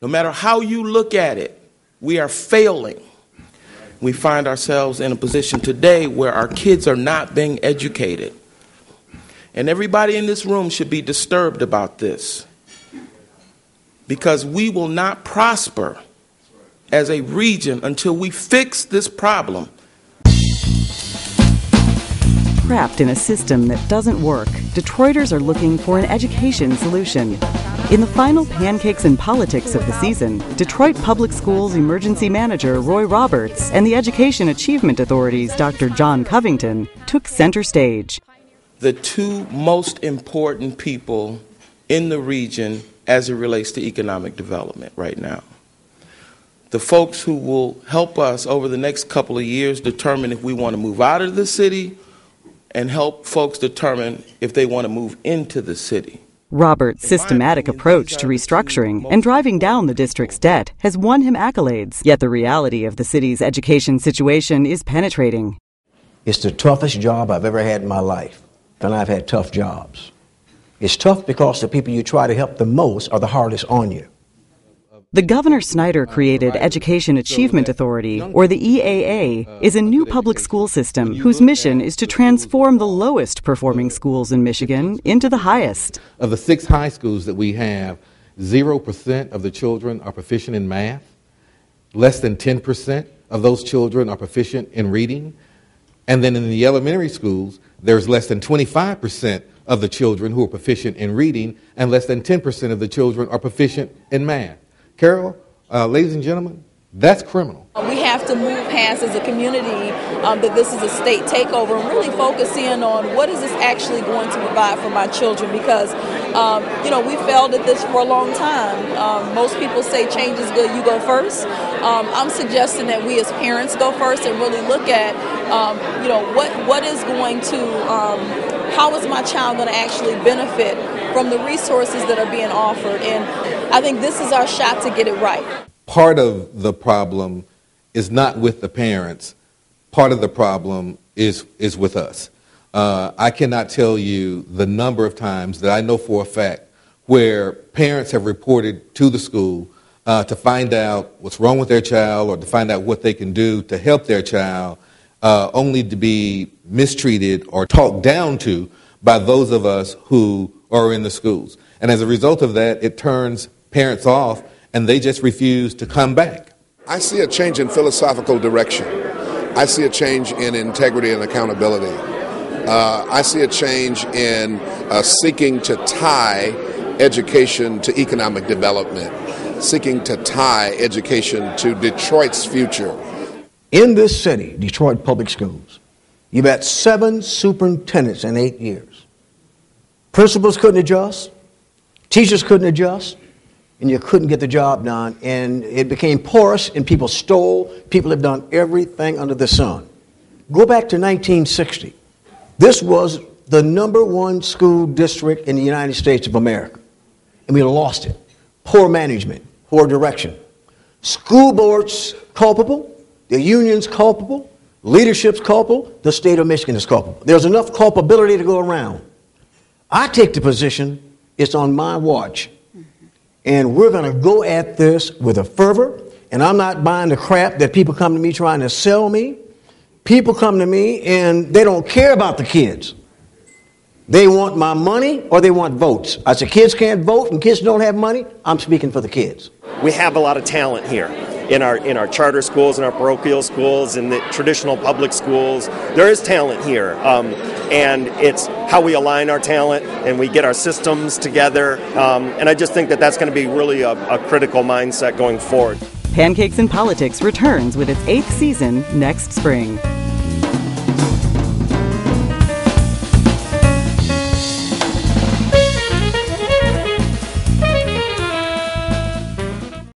No matter how you look at it, we are failing. We find ourselves in a position today where our kids are not being educated. And everybody in this room should be disturbed about this, because we will not prosper as a region until we fix this problem. Trapped in a system that doesn't work, Detroiters are looking for an education solution. In the final Pancakes and Politics of the season, Detroit Public Schools Emergency Manager Roy Roberts and the Education Achievement Authority's Dr. John Covington took center stage. The two most important people in the region as it relates to economic development right now. The folks who will help us over the next couple of years determine if we want to move out of the city, and help folks determine if they want to move into the city. Roberts' systematic approach to restructuring and driving down the district's debt has won him accolades, yet the reality of the city's education situation is penetrating. It's the toughest job I've ever had in my life, and I've had tough jobs. It's tough because the people you try to help the most are the hardest on you. The Governor Snyder-created Education Achievement Authority, or the EAA, is a new public school system whose mission is to transform the lowest performing schools in Michigan into the highest. Of the 6 high schools that we have, 0% of the children are proficient in math. Less than 10% of those children are proficient in reading. And then in the elementary schools, there's less than 25% of the children who are proficient in reading, and less than 10% of the children are proficient in math. Carol, ladies and gentlemen, that's criminal. We have to move past as a community that this is a state takeover and really focus in on what is this actually going to provide for my children, because, we failed at this for a long time. Most people say change is good, you go first. I'm suggesting that we as parents go first and really look at, what is going to, how is my child going to actually benefit from the resources that are being offered? And I think this is our shot to get it right. Part of the problem is not with the parents. Part of the problem is with us. I cannot tell you the number of times that I know for a fact where parents have reported to the school to find out what's wrong with their child or to find out what they can do to help their child, only to be mistreated or talked down to by those of us who are in the schools. And as a result of that, it turns parents off, and they just refuse to come back. I see a change in philosophical direction. I see a change in integrity and accountability. I see a change in seeking to tie education to economic development, seeking to tie education to Detroit's future. In this city, Detroit Public Schools, you've had 7 superintendents in 8 years. Principals couldn't adjust, teachers couldn't adjust, and you couldn't get the job done, and it became porous, and people stole. People have done everything under the sun. Go back to 1960. This was the #1 school district in the United States of America, and we lost it. Poor management, poor direction. School boards culpable, the union's culpable, leadership's culpable, the state of Michigan is culpable. There's enough culpability to go around. I take the position, it's on my watch. And we're going to go at this with a fervor. And I'm not buying the crap that people come to me trying to sell me. People come to me and they don't care about the kids. They want my money or they want votes. I said, kids can't vote and kids don't have money. I'm speaking for the kids. We have a lot of talent here. In our charter schools, in our parochial schools, in the traditional public schools, there is talent here. And it's how we align our talent and we get our systems together. And I just think that that's going to be really a critical mindset going forward. Pancakes and Politics returns with its 8th season next spring.